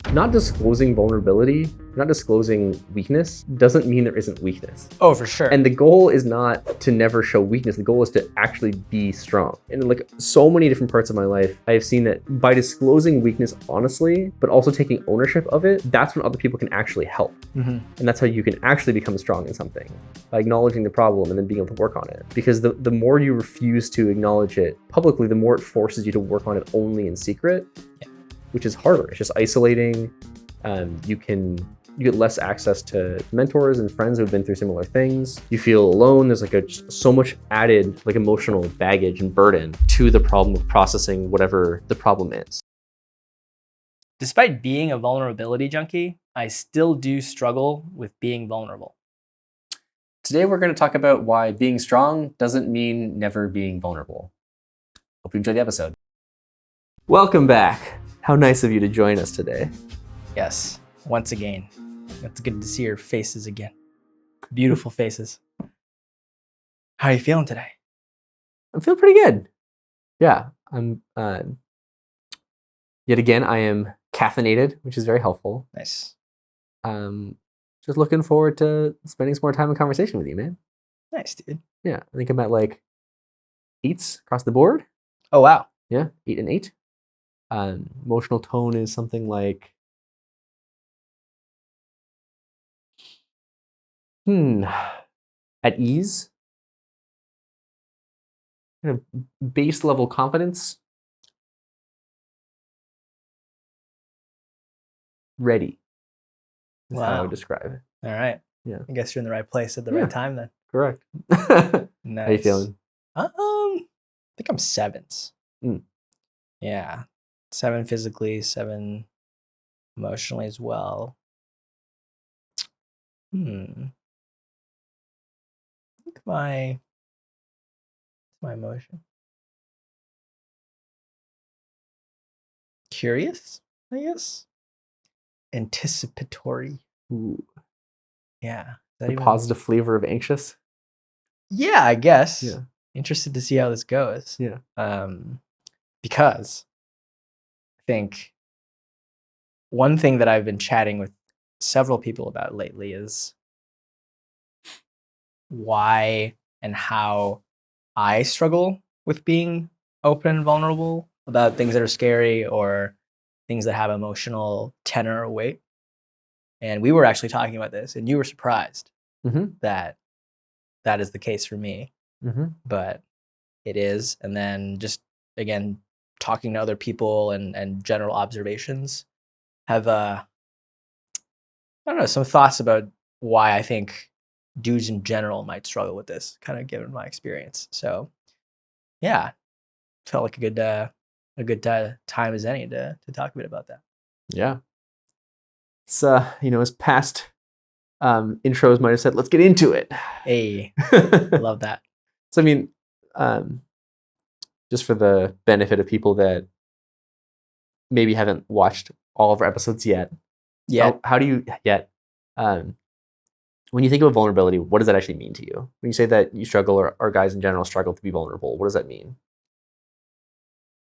Not disclosing vulnerability, not disclosing weakness doesn't mean there isn't weakness. Oh, for sure. And the goal is not to never show weakness. The goal is to actually be strong. And like so many different parts of my life, I have seen that by disclosing weakness honestly, but also taking ownership of it, that's when other people can actually help. And that's how you can actually become strong in something, by acknowledging the problem and then being able to work on it. Because the more you refuse to acknowledge it publicly, the more it forces you to work on it only in secret, which is harder. It's just isolating. You get less access to mentors and friends who have been through similar things. You feel alone. There's like so much added like emotional baggage and burden to the problem of processing whatever the problem is. Despite being a vulnerability junkie, I still do struggle with being vulnerable. Today we're going to talk about why being strong doesn't mean never being vulnerable. Hope you enjoy the episode. Welcome back. How nice of you to join us today. Yes, once again. It's good to see your faces again. Beautiful faces. How are you feeling today? I'm feeling pretty good. Yeah, I'm. Yet again, I am caffeinated, which is very helpful. Nice. Just looking forward to spending some more time in conversation with you, man. Nice, dude. Yeah, I think I'm at like 8s across the board. Oh, wow. Yeah, 8 and 8. Emotional tone is something like at ease. Kind of base level confidence. Ready. Is how I would describe it. All right. Yeah. I guess you're in the right place at the right time then. Correct. Nice. How you feeling? I think I'm 7s. Yeah. 7 physically, 7 emotionally as well. I think my emotion. Curious, I guess. Anticipatory. Ooh. Yeah. The positive flavor of anxious. Yeah, I guess. Yeah. Interested to see how this goes. Yeah. Because I think one thing that I've been chatting with several people about lately is why and how I struggle with being open and vulnerable about things that are scary or things that have emotional tenor or weight. And we were actually talking about this, and you were surprised that that is the case for me. But it is. And then just, again, talking to other people and general observations have, I don't know, some thoughts about why I think dudes in general might struggle with this, kind of given my experience. So, yeah, felt like a good time as any to talk a bit about that. Yeah. It's as past intros might have said, let's get into it. Hey, love that. So I mean, just for the benefit of people that maybe haven't watched all of our episodes yet. How do you when you think of vulnerability, what does that actually mean to you? When you say that you struggle or guys in general struggle to be vulnerable, what does that mean?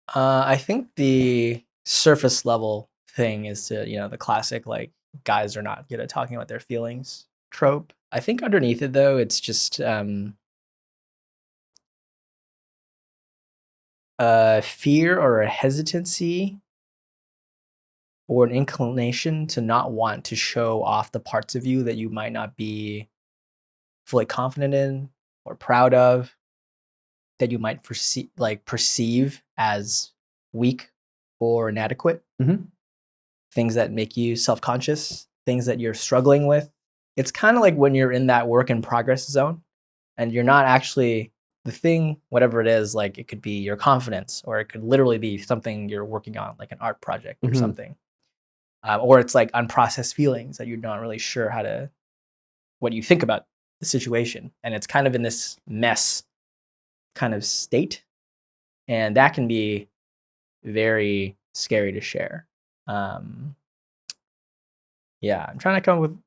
I think the surface level thing is to, the classic, like, guys are not good at talking about their feelings trope. I think underneath it, though, it's just a fear or a hesitancy or an inclination to not want to show off the parts of you that you might not be fully confident in or proud of, that you might perceive as weak or inadequate. Things that make you self-conscious, things that you're struggling with. It's kind of like when you're in that work in progress zone and you're not actually the thing, whatever it is, like it could be your confidence, or it could literally be something you're working on, like an art project or something. Or it's like unprocessed feelings that you're not really sure what you think about the situation. And it's kind of in this mess kind of state. And that can be very scary to share. Yeah, I'm trying to come up with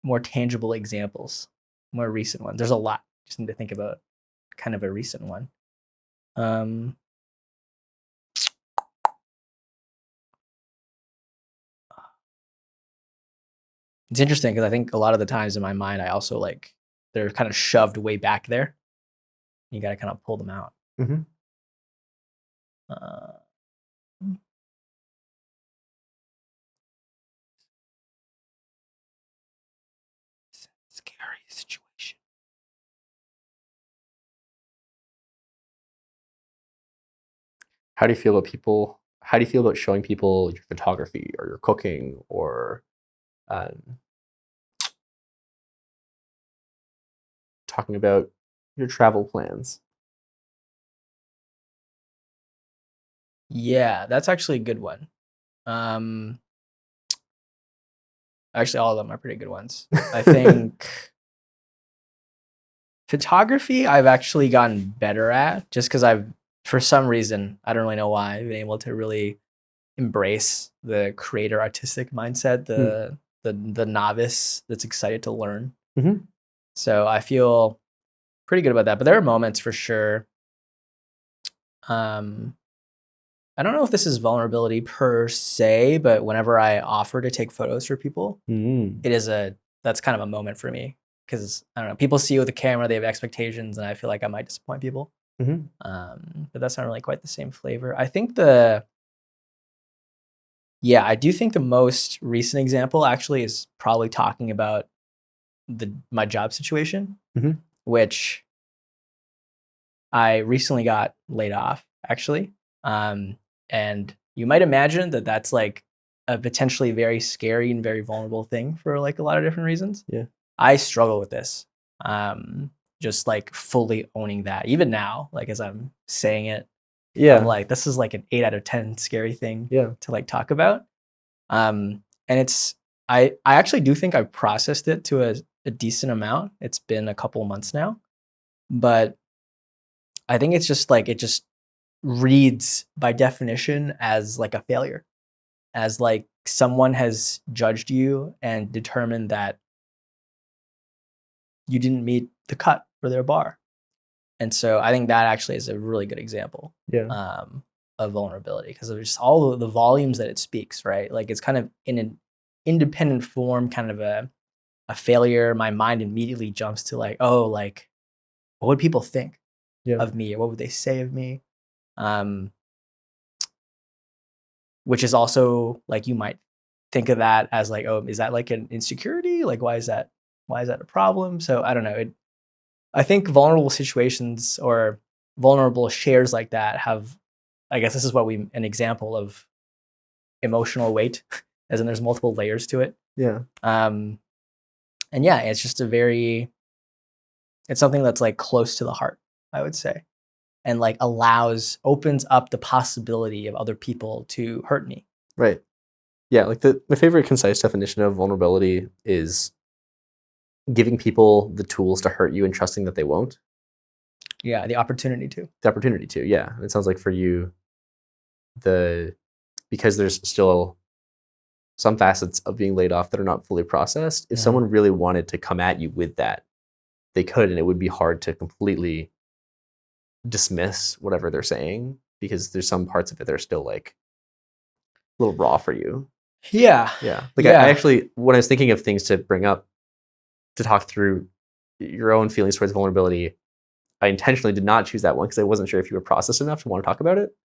more tangible examples, more recent ones. There's a lot. Just need to think about kind of a recent one. It's interesting because I think a lot of the times in my mind, I also like they're kind of shoved way back there. You got to kind of pull them out. Mm-hmm. Uh, scary situation. How do you feel about people? How do you feel about showing people your photography or your cooking or um, talking about your travel plans? Yeah, that's actually a good one. Um, actually, all of them are pretty good ones. I think photography, I've actually gotten better at just because for some reason, I don't really know why, I've been able to really embrace the creator artistic mindset, Hmm. the novice that's excited to learn. Mm-hmm. So I feel pretty good about that. But there are moments for sure. Um, I don't know if this is vulnerability per se, but whenever I offer to take photos for people, Mm-hmm. that's kind of a moment for me because I don't know, people see you with a camera, they have expectations, and I feel like I might disappoint people. Mm-hmm. But that's not really quite the same flavor. I do think the most recent example actually is probably talking about my job situation, Mm-hmm. which I recently got laid off actually. And you might imagine that that's like a potentially very scary and very vulnerable thing for like a lot of different reasons. Yeah. I struggle with this. Just like fully owning that. Even now, like as I'm saying it, I'm Yeah. like, this is like an 8 out of 10 scary thing Yeah. to like talk about. And it's I actually do think I've processed it to a decent amount. It's been a couple months now, but I think it's just like it just reads by definition as like a failure, as like someone has judged you and determined that you didn't meet the cut for their bar. And so I think that actually is a really good example Yeah. um, of vulnerability because of just all of the volumes that it speaks, right? Like it's kind of in an independent form, kind of a failure. My mind immediately jumps to like, oh, like what would people think Yeah. of me or what would they say of me? Um, which is also like you might think of that as like, oh, is that like an insecurity? Like why is that a problem? So I don't know. I think vulnerable situations or vulnerable shares like that have, I guess this is what an example of emotional weight, as in there's multiple layers to it. Yeah. Um, and yeah, it's just it's something that's like close to the heart, I would say, and like opens up the possibility of other people to hurt me. Right. Yeah. Like my favorite concise definition of vulnerability is giving people the tools to hurt you and trusting that they won't. Yeah, the opportunity to. The opportunity to. Yeah. And it sounds like for you, because there's still some facets of being laid off that are not fully processed. If Mhm. someone really wanted to come at you with that, they could, and it would be hard to completely dismiss whatever they're saying because there's some parts of it that are still like a little raw for you. Yeah. Yeah. Like I Yeah. actually, when I was thinking of things to bring up to talk through your own feelings towards vulnerability, I intentionally did not choose that one because I wasn't sure if you were processed enough to want to talk about it.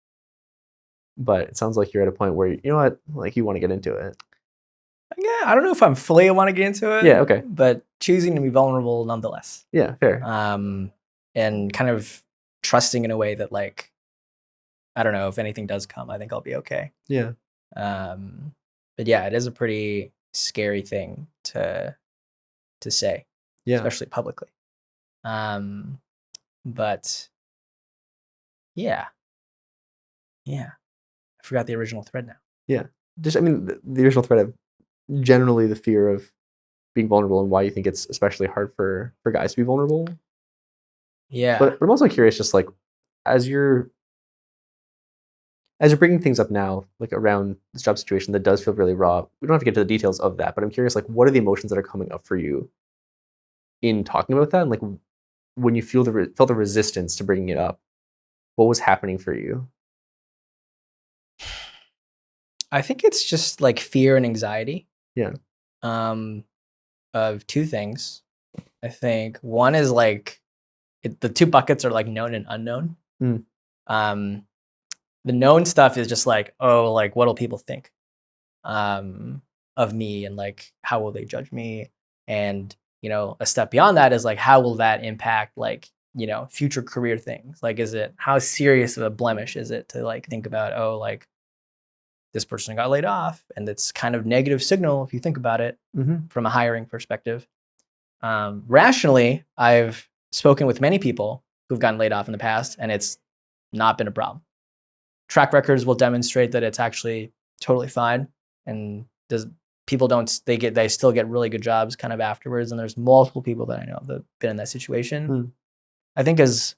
But it sounds like you're at a point where you know what, like you want to get into it. Yeah, I don't know if I'm fully want to get into it. Yeah. Okay. But choosing to be vulnerable nonetheless. Yeah. Fair. And kind of trusting in a way that like I don't know if anything does come, I think I'll be okay. Yeah. Um, but yeah, it is a pretty scary thing to say, Yeah. especially publicly. Um, but yeah, yeah, I forgot the original thread now. Yeah. Just, I mean, the original thread of generally the fear of being vulnerable and why you think it's especially hard for guys to be vulnerable. Yeah, But I'm also curious, just like as you're bringing things up now, like around this job situation that does feel really raw. We don't have to get to the details of that, but I'm curious, like, what are the emotions that are coming up for you in talking about that, and like when you felt the resistance to bringing it up, what was happening for you? I think it's just like fear and anxiety. Yeah. Um, of two things. I think one is like the two buckets are like known and unknown. Mm. The known stuff is just like, oh, like what'll people think of me, and like how will they judge me? And a step beyond that is like, how will that impact like future career things? Like, how serious of a blemish is it to like think about, oh, like this person got laid off, and it's kind of negative signal if you think about it from a hiring perspective. Rationally, I've spoken with many people who've gotten laid off in the past, and it's not been a problem. Track records will demonstrate that it's actually totally fine, and they still get really good jobs kind of afterwards. And there's multiple people that I know that have been in that situation. I think as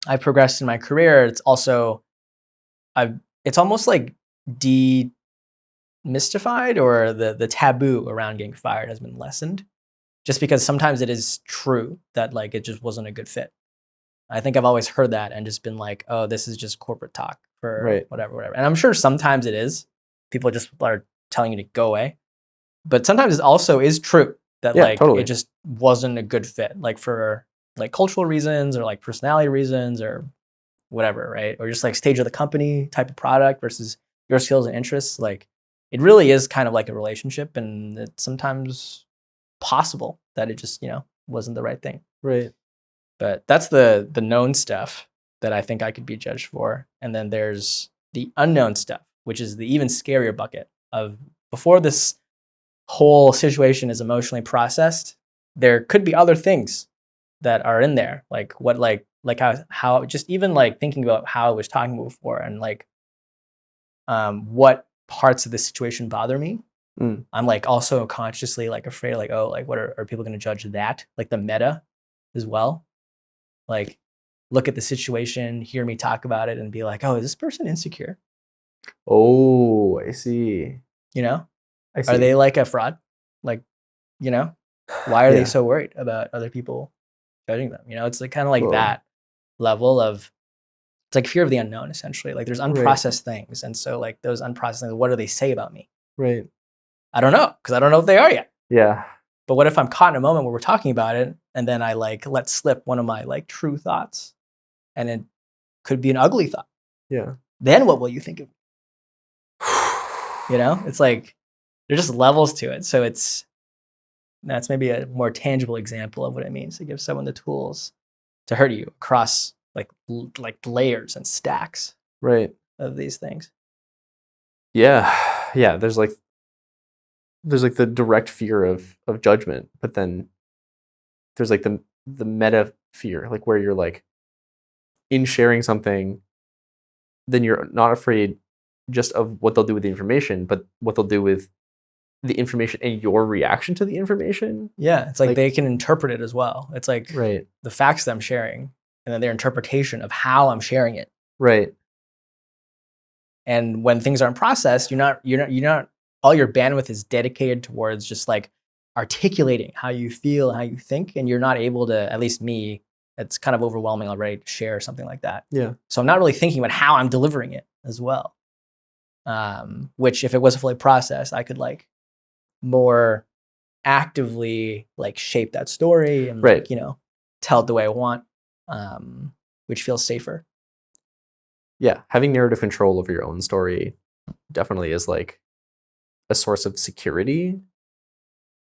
I've progressed in my career, it's almost like demystified, or the taboo around getting fired has been lessened, just because sometimes it is true that like it just wasn't a good fit. I think I've always heard that and just been like, oh, this is just corporate talk for whatever. And I'm sure sometimes it is. People just are telling you to go away. But sometimes it also is true that it just wasn't a good fit, like for like cultural reasons or like personality reasons or whatever, right? Or just like stage of the company, type of product versus your skills and interests. Like it really is kind of like a relationship, and it's sometimes possible that it just, wasn't the right thing. Right. But that's the known stuff that I think I could be judged for. And then there's the unknown stuff, which is the even scarier bucket of before this whole situation is emotionally processed, there could be other things that are in there. Like what, like how just even like thinking about how I was talking before, and like what parts of the situation bother me. I'm like also consciously like afraid, like, oh, like what are people going to judge that? Like the meta as well. Like look at the situation, hear me talk about it, and be like, oh, is this person insecure? Oh, I see. I see. Are they like a fraud? Like, why are they so worried about other people judging them? It's like kind of like that level of, it's like fear of the unknown, essentially. Like there's unprocessed things. And so like those unprocessed things, what do they say about me? Right. I don't know, because I don't know if they are yet. Yeah. But what if I'm caught in a moment where we're talking about it, and then I like let slip one of my like true thoughts, and it could be an ugly thought. Yeah. Then what will you think of me? It's like there's just levels to it. So that's maybe a more tangible example of what it means to give someone the tools to hurt you across like layers and stacks of these things. Yeah. There's like the direct fear of judgment, but then there's like the meta fear, like where you're like in sharing something, then you're not afraid just of what they'll do with the information, but what they'll do with the information and your reaction to the information. Yeah, it's like they can interpret it as well. It's like the facts that I'm sharing, and then their interpretation of how I'm sharing it. Right. And when things aren't processed, you're not all your bandwidth is dedicated towards just like articulating how you feel, how you think, and you're not able to, at least me, it's kind of overwhelming already to share something like that. Yeah. So I'm not really thinking about how I'm delivering it as well. Which if it was fully processed, I could like more actively like shape that story and like, tell it the way I want, which feels safer. Yeah, having narrative control over your own story definitely is like a source of security.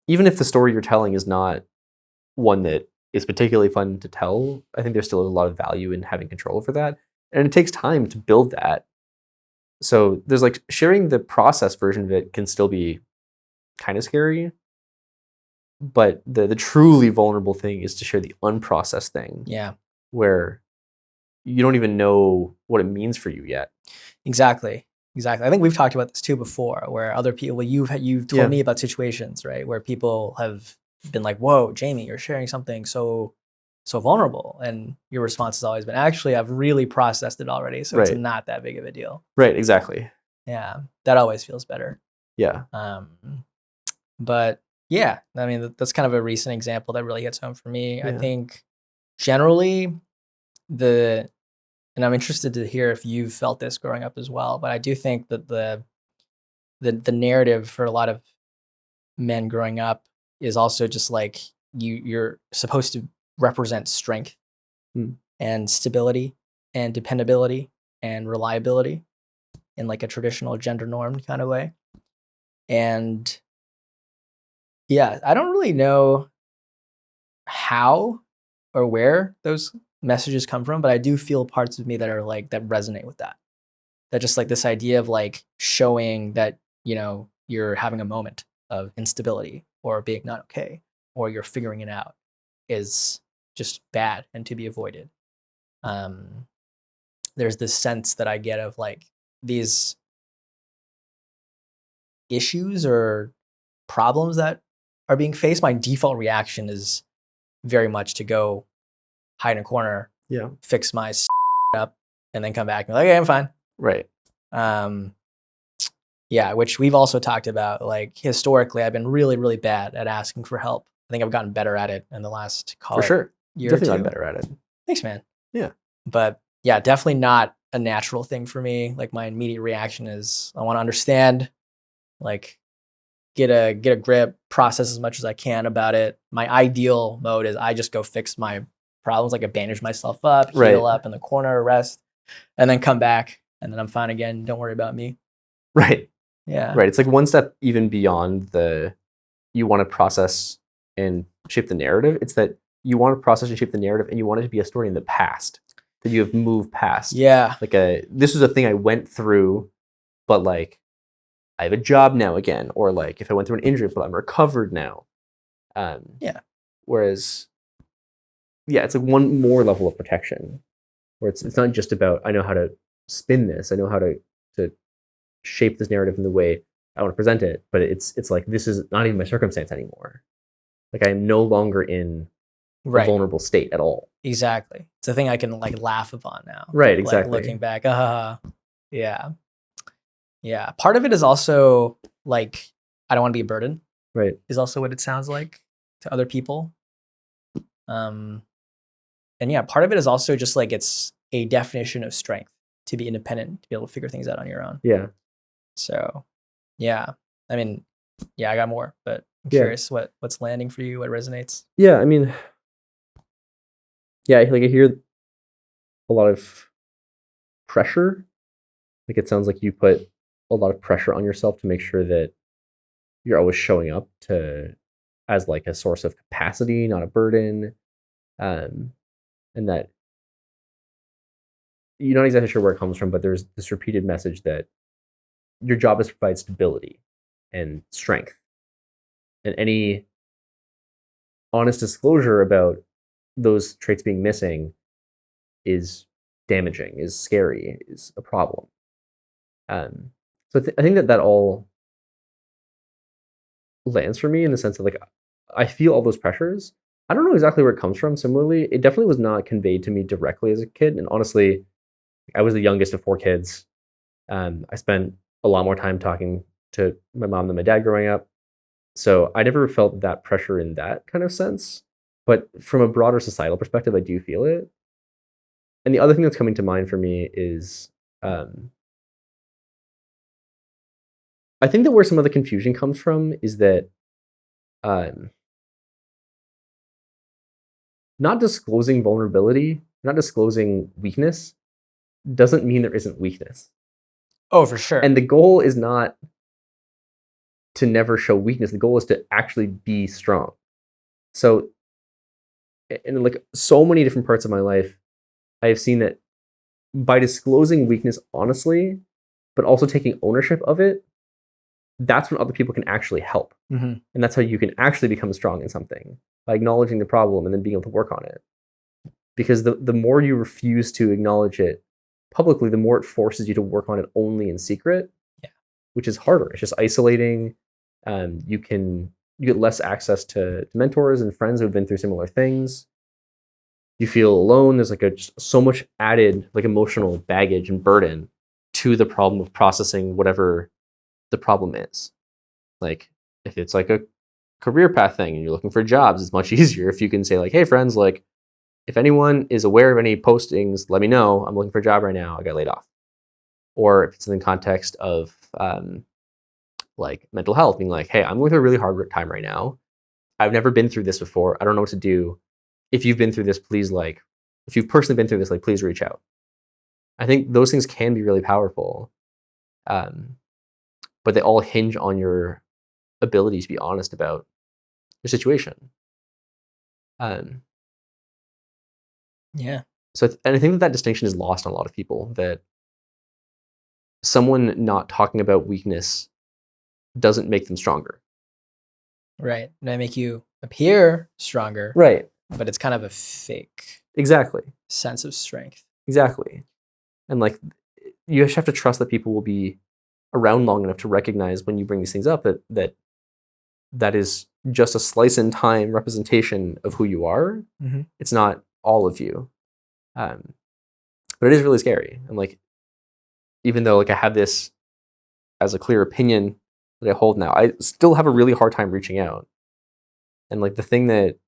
Even if the story you're telling is not one that is particularly fun to tell, I think there's still a lot of value in having control over that. And it takes time to build that. So there's like sharing the process version of it can still be kind of scary. But the truly vulnerable thing is to share the unprocessed thing. Yeah. Where you don't even know what it means for you yet. Exactly. I think we've talked about this too before, where other people, you've told me about situations, right, where people have been like, whoa, Jamie, you're sharing something so vulnerable. And your response has always been, actually, I've really processed it already. So it's not that big of a deal. Right, exactly. Yeah, that always feels better. Yeah. But yeah, I mean, that's kind of a recent example that really hits home for me. I think generally and I'm interested to hear if you've felt this growing up as well, but I do think that the narrative for a lot of men growing up is also just like you're supposed to represent strength Mm. and stability and dependability and reliability in like a traditional gender norm kind of way. And yeah, I don't really know how or where those messages come from, but I do feel parts of me that are like that resonate with that. That just like this idea of like showing that, you're having a moment of instability or being not okay or you're figuring it out is just bad and to be avoided. Um, there's this sense that I get of like these issues or problems that are being faced. My default reaction is very much to go hide in a corner, Yeah. fix my up, and then come back and be like, okay, I'm fine. Right. Yeah, which we've also talked about. Like historically, I've been really, really bad at asking for help. I think I've gotten better at it in the last For sure. year Definitely or got two. better at it. Thanks, man. Yeah. But yeah, definitely not a natural thing for me. Like my immediate reaction is I want to understand, like get a grip, process as much as I can about it. My ideal mode is I just go fix my problems, like I bandage myself up, Right. heal up in the corner, rest, and then come back, and then I'm fine again. Don't worry about me. Right. Yeah. Right. It's like one step even beyond you want to process and shape the narrative. It's that you want to process and shape the narrative and you want it to be a story in the past that you have moved past. Yeah. Like this was a thing I went through, but like I have a job now again, or like if I went through an injury, but I'm recovered now. Yeah. Whereas, yeah, it's like one more level of protection where it's not just about I know how to spin this, I know how to shape this narrative in the way I want to present it, but it's like this is not even my circumstance anymore. Like I am no longer in a vulnerable state at all. Exactly. It's a thing I can like laugh upon now. Right, exactly. Like looking back, yeah. Yeah. Part of it is also like I don't want to be a burden. Right. Is also what it sounds like to other people. And yeah, part of it is also just like it's a definition of strength to be independent, to be able to figure things out on your own. Yeah. So, yeah. I mean, yeah, I got more, but I'm Yeah. curious what's landing for you, what resonates. Yeah, I mean, yeah, like I hear a lot of pressure. Like it sounds like you put a lot of pressure on yourself to make sure that you're always showing up as like a source of capacity, not a burden. And that you're not exactly sure where it comes from, but there's this repeated message that your job is to provide stability and strength. And any honest disclosure about those traits being missing is damaging, is scary, is a problem. So I think that all lands for me in the sense that like I feel all those pressures. I don't know exactly where it comes from. Similarly, it definitely was not conveyed to me directly as a kid. And honestly, I was the youngest of 4 kids. I spent a lot more time talking to my mom than my dad growing up. So I never felt that pressure in that kind of sense. But from a broader societal perspective, I do feel it. And the other thing that's coming to mind for me is I think that where some of the confusion comes from is that not disclosing vulnerability, not disclosing weakness doesn't mean there isn't weakness. Oh, for sure. And the goal is not to never show weakness. The goal is to actually be strong. So in like so many different parts of my life, I have seen that by disclosing weakness honestly, but also taking ownership of it, that's when other people can actually help. Mm-hmm. And that's how you can actually become strong in something, by acknowledging the problem and then being able to work on it. Because the more you refuse to acknowledge it publicly, the more it forces you to work on it only in secret, which is harder. It's just isolating. You get less access to mentors and friends who have been through similar things. You feel alone. There's like just so much added like emotional baggage and burden to the problem of processing whatever the problem is. Like if it's like a career path thing and you're looking for jobs, it's much easier if you can say like, hey friends, like if anyone is aware of any postings, let me know. I'm looking for a job right now. I got laid off. Or if it's in the context of like mental health, being like, hey, I'm going through a really hard time right now. I've never been through this before. I don't know what to do. If you've been through this, please if you've personally been through this, please reach out. I think those things can be really powerful. But they all hinge on your ability to be honest about your situation. Yeah. So, and I think that distinction is lost on a lot of people, that someone not talking about weakness doesn't make them stronger. Right. And that make you appear stronger. Right. But it's kind of a fake Exactly. sense of strength. Exactly. And you just have to trust that people will be around long enough to recognize when you bring these things up that is just a slice in time representation of who you are. Mm-hmm. It's not all of you. But it is really scary. And even though I have this as a clear opinion that I hold now, I still have a really hard time reaching out. And the thing that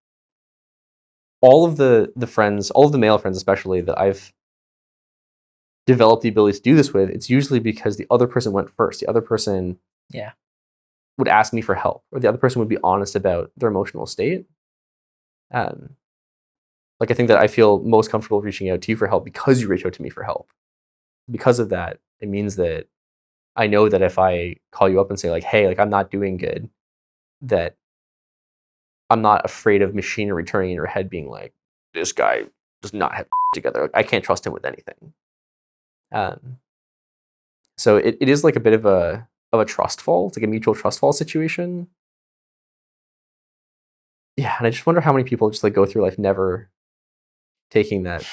all of the friends, all of the male friends especially, that I've developed the ability to do this with, it's usually because the other person went first. The other person would ask me for help, or the other person would be honest about their emotional state. I think that I feel most comfortable reaching out to you for help because you reach out to me for help. Because of that, it means that I know that if I call you up and say hey, I'm not doing good, that I'm not afraid of machinery turning in your head being this guy does not have together. I can't trust him with anything. So it is a bit of a trust fall. It's a mutual trust fall situation. Yeah, and I just wonder how many people just go through life never taking that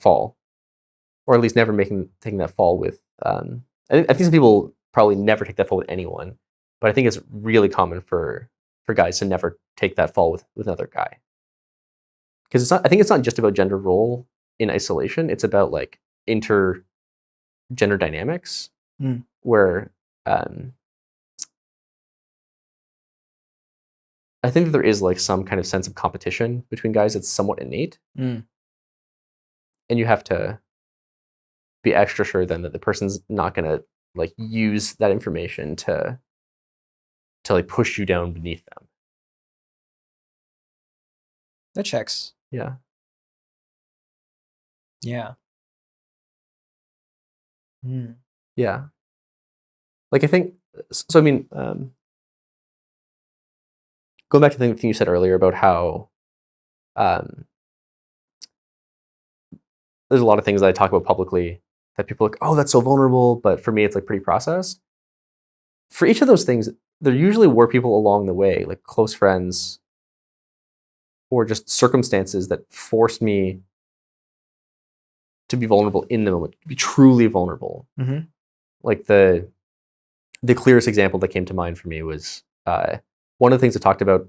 fall, or at least never taking that fall with. I think some people probably never take that fall with anyone, but I think it's really common for guys to never take that fall with another guy, because it's not. I think it's not just about gender role in isolation. It's about intergender dynamics, where I think that there is some kind of sense of competition between guys that's somewhat innate, and you have to be extra sure then that the person's not gonna use that information to push you down beneath them. That checks. Yeah. Yeah. Yeah. I think so. I mean, going back to the thing you said earlier about how there's a lot of things that I talk about publicly that people are oh, that's so vulnerable, but for me, it's pretty processed. For each of those things, there usually were people along the way, close friends, or just circumstances that forced me to be vulnerable in the moment, to be truly vulnerable. Mm-hmm. The clearest example that came to mind for me was one of the things I talked about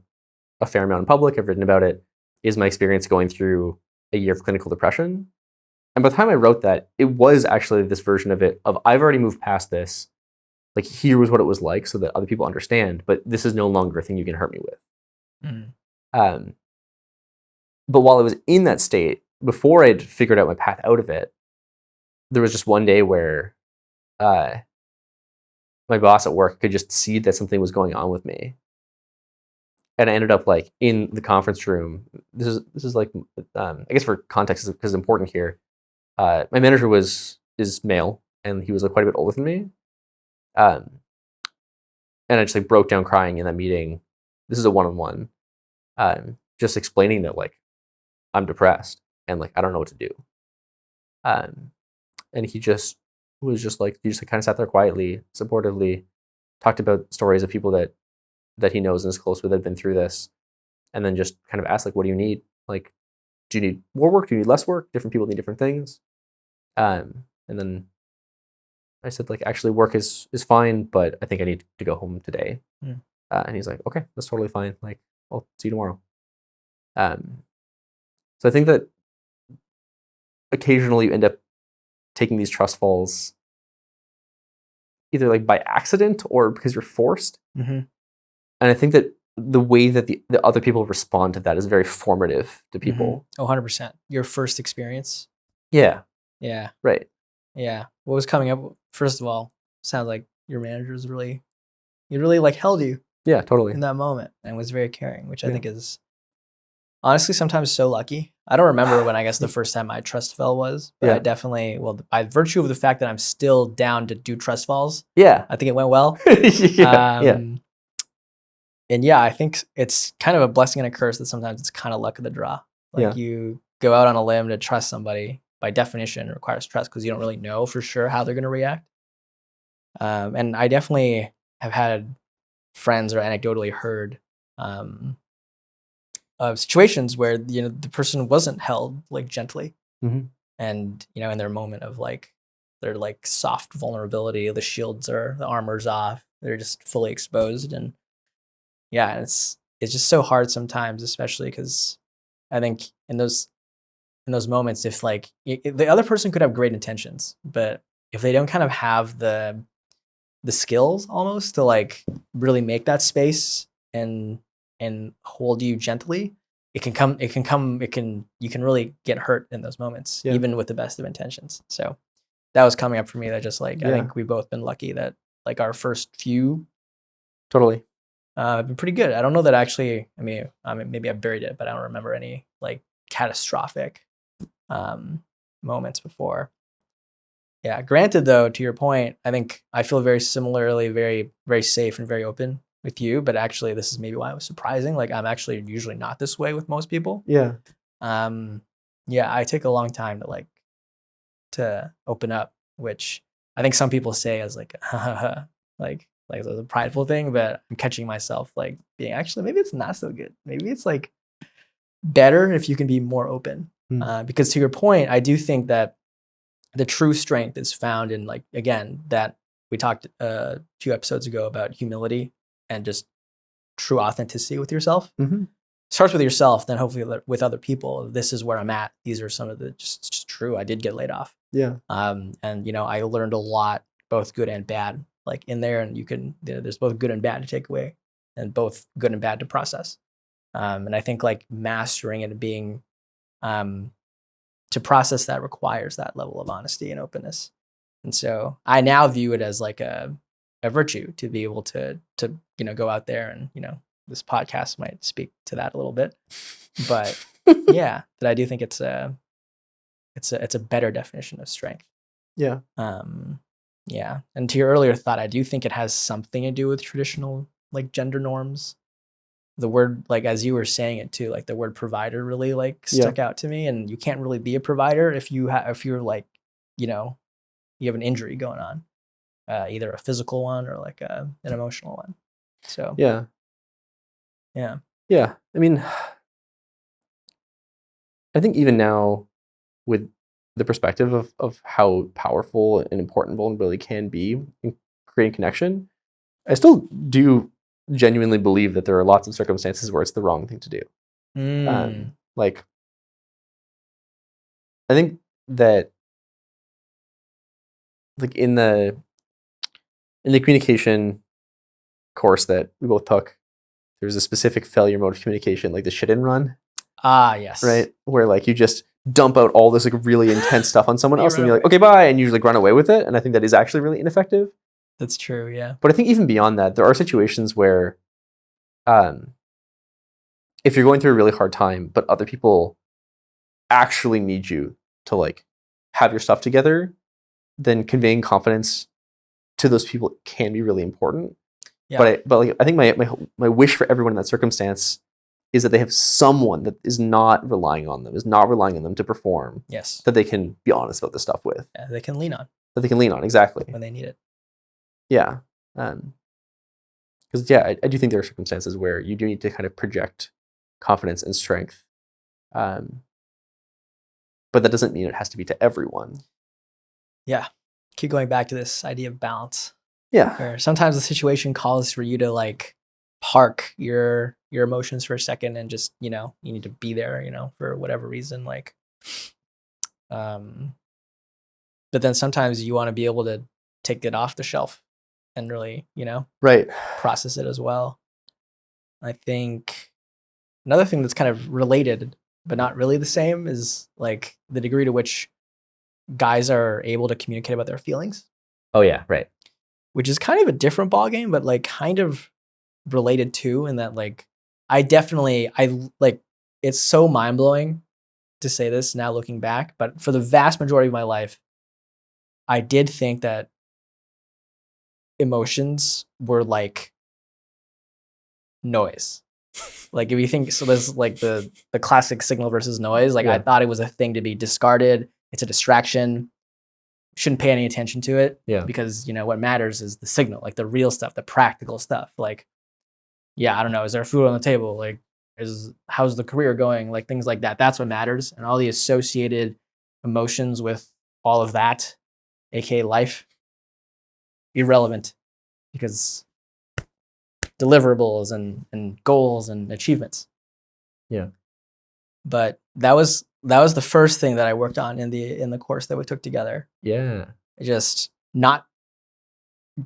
a fair amount in public, I've written about it, is my experience going through a year of clinical depression. And by the time I wrote that, it was actually this version of it of I've already moved past this. Here was what it was like so that other people understand, but this is no longer a thing you can hurt me with. But while I was in that state, before I'd figured out my path out of it, there was just one day where my boss at work could just see that something was going on with me. And I ended up in the conference room. This is I guess for context, because it's important here. My manager is male, and he was quite a bit older than me. And I just broke down crying in that meeting. This is a one-on-one, just explaining that I'm depressed and I don't know what to do. And he just was just he just kind of sat there quietly, supportively, talked about stories of people that he knows and is close with that have been through this, and then just kind of asked what do you need? Do you need more work? Do you need less work? Different people need different things. And then I said actually work is fine, but I think I need to go home today. And he's like, okay, that's totally fine. I'll see you tomorrow. So I think that occasionally you end up taking these trust falls either by accident or because you're forced. Mm-hmm. And I think that the way that the other people respond to that is very formative to people. Oh, 100%. Your first experience. Yeah. Yeah. Right. Yeah. What was coming up? First of all, sounds like your manager's really held you. Yeah, totally. in that moment and was very caring, which I Yeah. think is honestly sometimes so lucky. I don't remember when I guess the first time my trust fell was, but Yeah. I definitely, well, by virtue of the fact that I'm still down to do trust falls, Yeah. I think it went well. Yeah. And yeah, I think it's kind of a blessing and a curse that sometimes it's kind of luck of the draw. Like you go out on a limb to trust somebody, by definition, it requires trust because you don't really know for sure how they're going to react. And I definitely have had friends or anecdotally heard of situations where the person wasn't held like gently, Mhm. and in their moment of like their like soft vulnerability, the armor's off, they're just fully exposed, and yeah, it's just so hard sometimes, especially because I think in those moments, if like the other person could have great intentions, but if they don't kind of have the skills almost to like really make that space and hold you gently, you can really get hurt in those moments, Yeah. even with the best of intentions. So that was coming up for me, that just like I Yeah. think we've both been lucky that like our first few Totally. have been pretty good. I don't know that actually, maybe I buried it, but I don't remember any like catastrophic moments before. Yeah. Granted, though, to your point, I think I feel very similarly, very, very safe and very open with you. But actually, this is maybe why it was surprising. Like, I'm actually usually not this way with most people. Yeah. Yeah, I take a long time to open up, which I think some people say as like, like as a prideful thing. But I'm catching myself like being actually maybe it's not so good. Maybe it's like better if you can be more open. Because to your point, I do think that the true strength is found in like again that we talked a few episodes ago about humility and just true authenticity with yourself. Mhm. Starts with yourself, then hopefully with other people. This is where I'm at. These are some of the just true. I did get laid off. Yeah. And I learned a lot, both good and bad, like in there. And there's both good and bad to take away, and both good and bad to process. And I think like mastering it and being to process that requires that level of honesty and openness. And so I now view it as like a virtue to be able to go out there and this podcast might speak to that a little bit, but yeah, that I do think it's a better definition of strength. Yeah. Yeah, and to your earlier thought, I do think it has something to do with traditional like gender norms. The word, like as you were saying it too, like the word provider really like stuck out to me, and you can't really be a provider if you're like you have an injury going on, either a physical one or like an emotional one. So Yeah. yeah. Yeah. I mean, I think even now, with the perspective of how powerful and important vulnerability can be in creating connection, I still do genuinely believe that there are lots of circumstances where it's the wrong thing to do. Like, I think that like in the communication course that we both took, there's a specific failure mode of communication, like the shit and run, Yes. right? Where like you just dump out all this like really intense stuff on someone You else and run you're like, away. okay, bye, and you usually run away with it. And I think that is actually really ineffective. That's true. Yeah. But I think even beyond that, there are situations where if you're going through a really hard time, but other people actually need you to like have your stuff together, then conveying confidence to those people can be really important. Yeah. But like I think my wish for everyone in that circumstance is that they have someone that is not relying on them to perform. Yes. That they can be honest about this stuff with. Yeah, they can lean on. That they can lean on, exactly. When they need it. Yeah. Because I do think there are circumstances where you do need to kind of project confidence and strength. But that doesn't mean it has to be to everyone. Yeah. Keep going back to this idea of balance. Yeah. Where sometimes the situation calls for you to like park your emotions for a second and just, you need to be there, for whatever reason. Like, but then sometimes you want to be able to take it off the shelf and really, right, process it as well. I think another thing that's kind of related, but not really the same, is like the degree to which guys are able to communicate about their feelings. Oh yeah, right. Which is kind of a different ballgame, but like kind of related to, in that like I like, it's so mind blowing to say this now looking back, but for the vast majority of my life, I did think that emotions were like noise. Like if you think, so there's like the classic signal versus noise. Like I Yeah. thought it was a thing to be discarded. It's a distraction. Shouldn't pay any attention to it. Yeah. Because what matters is the signal, like the real stuff, the practical stuff. Like, yeah, I don't know. Is there food on the table? Like, how's the career going? Like things like that. That's what matters. And all the associated emotions with all of that, aka life, irrelevant, because deliverables and goals and achievements. Yeah. But that was the first thing that I worked on in the course that we took together. Yeah. Just not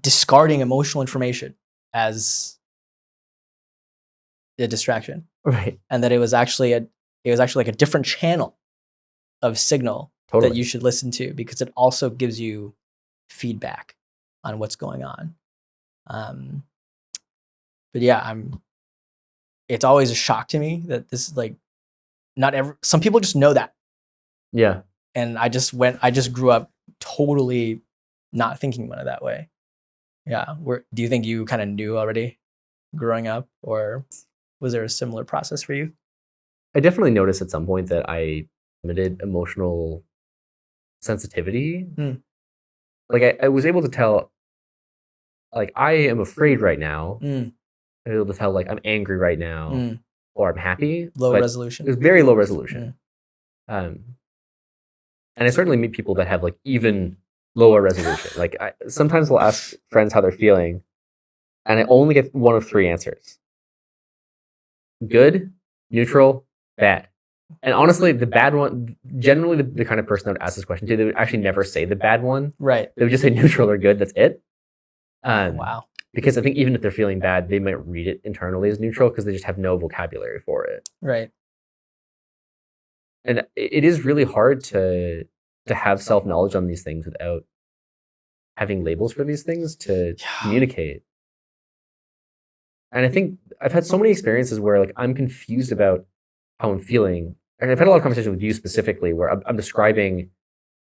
discarding emotional information as a distraction, Right. and that it was actually like a different channel of signal Totally. that you should listen to, because it also gives you feedback on what's going on. But yeah, it's always a shock to me that this is like, some people just know that. Yeah. And I just grew up totally not thinking about it that way. Yeah. Do you think you kind of knew already growing up, or was there a similar process for you? I definitely noticed at some point that I limited emotional sensitivity. Like I was able to tell, like, I am afraid right now. I'm able to tell, like, I'm angry right now, or I'm happy. Low but resolution. It was very low resolution. And I certainly meet people that have like even lower resolution. Like sometimes we'll ask friends how they're feeling, and I only get one of three answers: good, neutral, bad. And honestly, the bad one, generally the kind of person that would ask this question to, they would actually never say the bad one. Right. They would just say neutral or good. That's it. Wow. Because I think even if they're feeling bad, they might read it internally as neutral because they just have no vocabulary for it. Right. And it is really hard to have self-knowledge on these things without having labels for these things to communicate. And I think I've had so many experiences where like I'm confused about how I'm feeling. And I've had a lot of conversations with you specifically where I'm describing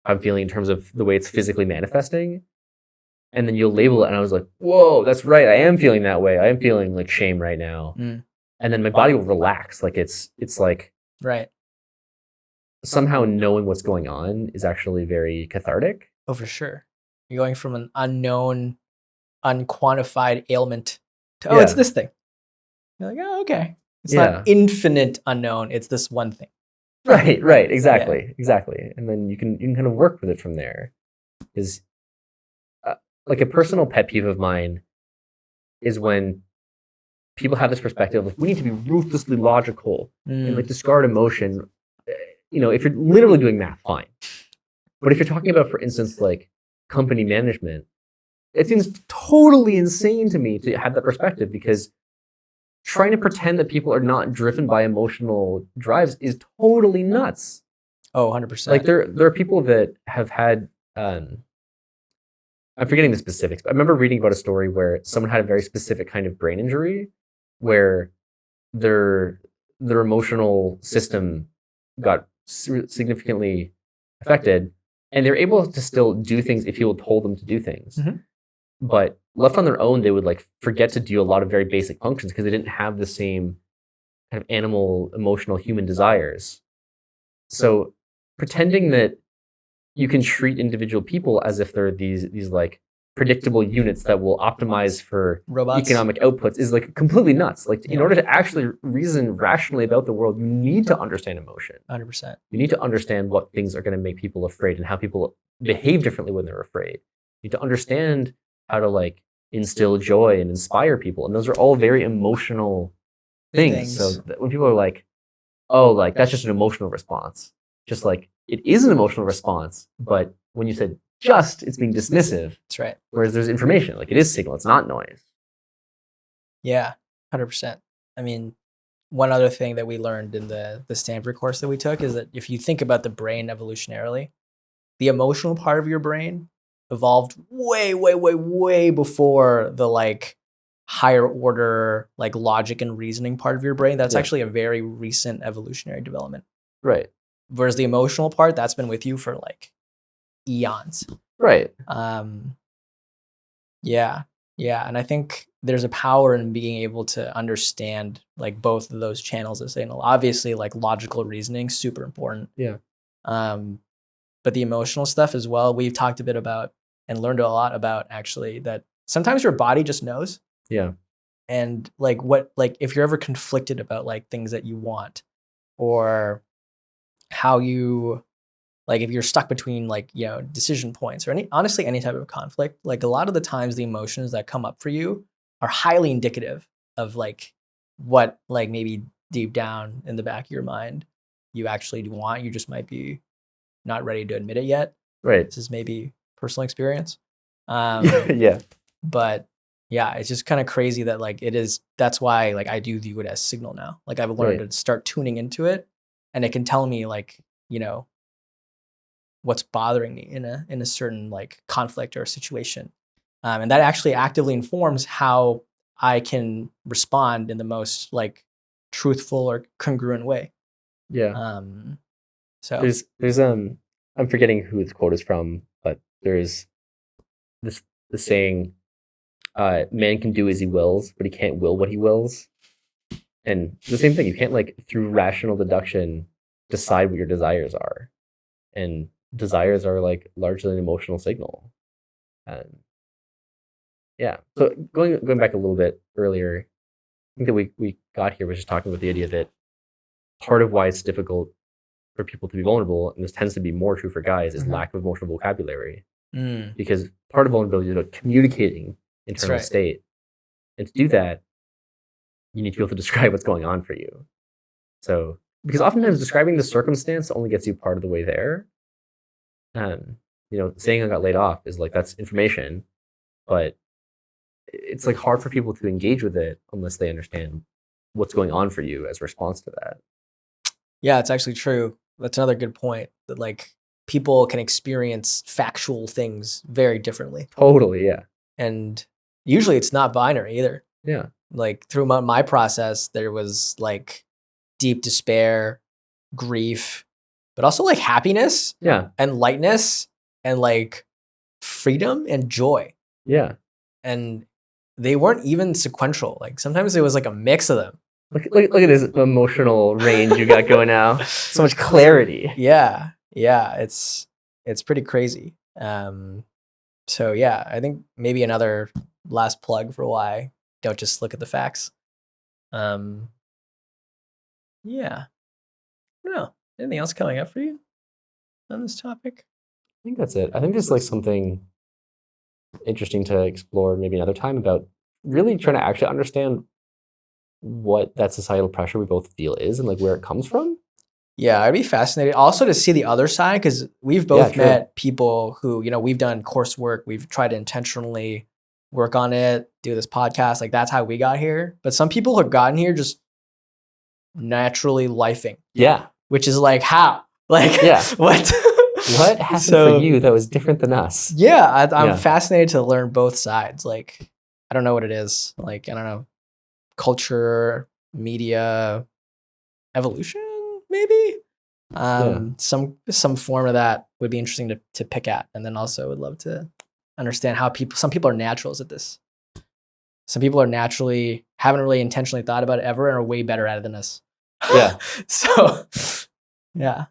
how I'm feeling in terms of the way it's physically manifesting. And then you'll label it, and I was like, whoa, that's right. I am feeling that way. I am feeling like shame right now. And then my body will relax. Like it's like, right. Somehow knowing what's going on is actually very cathartic. Oh, for sure. You're going from an unknown, unquantified ailment to, it's this thing. You're like, oh, okay. It's not infinite unknown. It's this one thing. Right. Exactly. And then you can kind of work with it from there. Is like a personal pet peeve of mine is when people have this perspective of we need to be ruthlessly logical and like discard emotion. If you're literally doing math, fine. But if you're talking about, for instance, like company management, it seems totally insane to me to have that perspective, because trying to pretend that people are not driven by emotional drives is totally nuts. Oh, 100%. Like there are people that have had, I'm forgetting the specifics, but I remember reading about a story where someone had a very specific kind of brain injury where their emotional system got significantly affected, and they're able to still do things if people told them to do things. But left on their own, they would like forget to do a lot of very basic functions because they didn't have the same kind of animal, emotional, human desires. So pretending that you can treat individual people as if they're these like predictable units that will optimize for robots, economic outputs is like completely nuts. Like in order to actually reason rationally about the world, you need to understand emotion. 100%. You need to understand what things are going to make people afraid and how people behave differently when they're afraid. You need to understand how to like instill joy and inspire people. And those are all very emotional things. So when people are like, oh, like that's just an emotional response, just like it is an emotional response, but when you said just, it's being dismissive. That's right. Whereas there's information, like it is signal, it's not noise. Yeah, 100%. I mean, one other thing that we learned in the Stanford course that we took is that if you think about the brain evolutionarily, the emotional part of your brain evolved way, way, way, way before the like higher order, like logic and reasoning part of your brain. That's Yeah. actually a very recent evolutionary development. Right. Whereas the emotional part, that's been with you for like eons. Right. Yeah. And I think there's a power in being able to understand like both of those channels of signal. Obviously, like logical reasoning, super important. Yeah. But the emotional stuff as well, we've talked a bit about and learned a lot about actually that sometimes your body just knows. Yeah. And like if you're ever conflicted about like things that you want, or how you, like if you're stuck between like, decision points or honestly any type of conflict, like a lot of the times the emotions that come up for you are highly indicative of like what like maybe deep down in the back of your mind you actually want. You just might be not ready to admit it yet. Right. This is maybe personal experience. Yeah. But yeah, it's just kind of crazy that like that's why like I do view it as signal now. Like I've learned to start tuning into it, and it can tell me like, what's bothering me in a certain like conflict or situation. And that actually actively informs how I can respond in the most like truthful or congruent way. Yeah. So There's I'm forgetting who this quote is from, but there's this the saying, man can do as he wills, but he can't will what he wills. And it's the same thing. You can't like through rational deduction decide what your desires are. And desires are like largely an emotional signal. Yeah. So going back a little bit earlier, I think that we got here was just talking about the idea that part of why it's difficult for people to be vulnerable, and this tends to be more true for guys, is lack of emotional vocabulary. Because part of vulnerability is about communicating internal state. And to do that, you need to be able to describe what's going on for you. So, because oftentimes describing the circumstance only gets you part of the way there. Saying I got laid off is like, that's information, but it's like hard for people to engage with it unless they understand what's going on for you as a response to that. Yeah, it's actually true. That's another good point, that like people can experience factual things very differently. Totally, yeah. And usually it's not binary either. Yeah. Like through my process, there was like deep despair, grief, but also like happiness, and lightness, and like freedom and joy. Yeah. And they weren't even sequential. Like sometimes it was like a mix of them. Look at this emotional range you got going now. So much clarity. Yeah. It's pretty crazy. So yeah, I think maybe another last plug for why don't just look at the facts. Yeah. I don't know. Anything else coming up for you on this topic? I think that's it. I think there's like something interesting to explore maybe another time about really trying to actually understand what that societal pressure we both feel is and like where it comes from. Yeah, I'd be fascinated also to see the other side, because we've both met people who, we've done coursework, we've tried to intentionally work on it, do this podcast, like that's how we got here. But some people have gotten here just naturally lifing. Yeah. Which is like, how? Like, what? What happened for you that was different than us? Yeah, I'm fascinated to learn both sides. Like, I don't know what it is. Like, I don't know, culture, media, evolution, maybe. Some form of that would be interesting to pick at, and then also would love to understand how some people are naturals at this. Some people are naturally haven't really intentionally thought about it ever and are way better at it than us. Yeah. So, yeah,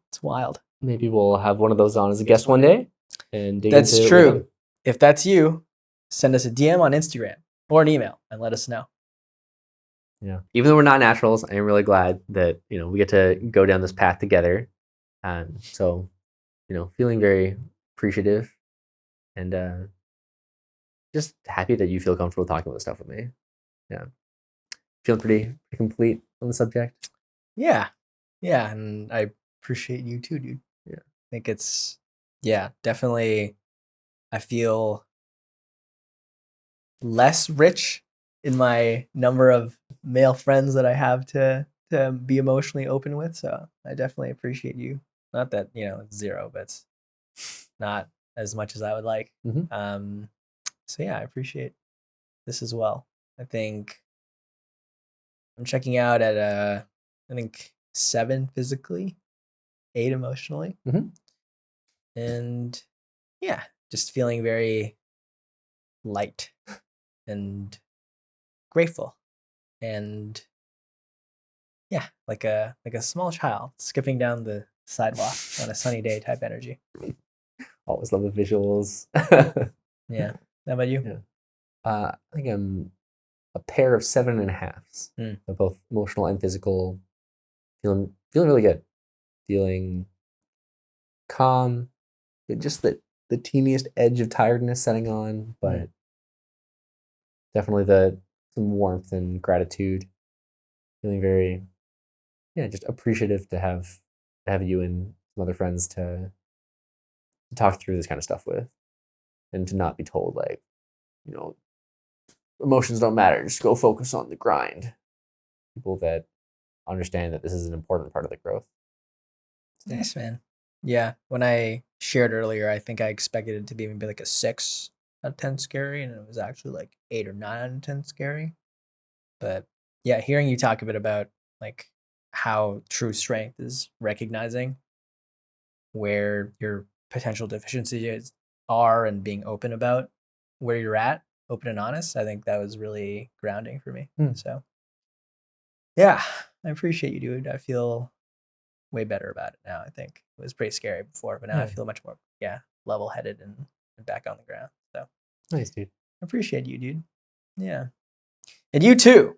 it's wild. Maybe we'll have one of those on as a guest one day and dig That's into it true. with them. If that's you, send us a DM on Instagram or an email and let us know. Yeah. Even though we're not naturals, I am really glad that, we get to go down this path together. So, feeling very appreciative and just happy that you feel comfortable talking about this stuff with me. Yeah. Feeling pretty complete on the subject. Yeah. Yeah. And I appreciate you too, dude. Yeah. I think it's, definitely, I feel less rich in my number of male friends that I have to be emotionally open with. So I definitely appreciate you. Not that, it's zero, but it's not as much as I would like. So yeah, I appreciate this as well. I think I'm checking out at I think 7 physically, 8 emotionally, Mhm. and yeah, just feeling very light and grateful, and yeah, like a small child skipping down the sidewalk on a sunny day type energy. Always love the visuals. Yeah. How about you? Yeah. I think I'm a pair of 7.5s. Mm. So both emotional and physical. Feeling really good. Feeling calm. But just the teeniest edge of tiredness setting on, but definitely some warmth and gratitude. Feeling very, yeah, just appreciative to have you and some other friends to talk through this kind of stuff with, and to not be told like, you know, emotions don't matter. Just go focus on the grind. People that understand that this is an important part of the growth. Nice, man. Yeah. When I shared earlier, I think I expected it to be maybe like a 6 out of 10 scary, and it was actually like 8 or 9 out of 10 scary. But yeah, hearing you talk a bit about like how true strength is recognizing where your potential deficiencies are and being open about where you're at, open and honest, I think that was really grounding for me. So yeah, I appreciate you, dude. I feel way better about it now. I think it was pretty scary before, but now I feel much more, level headed and back on the ground. So Nice, dude. I appreciate you, dude. Yeah. And you too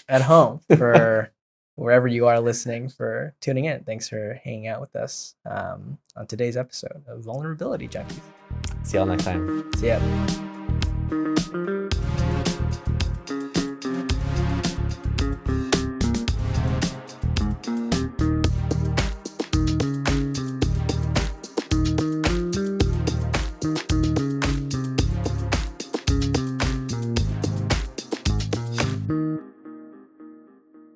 at home for wherever you are listening for tuning in. Thanks for hanging out with us on today's episode of Vulnerability Junkies. See y'all next time. See ya.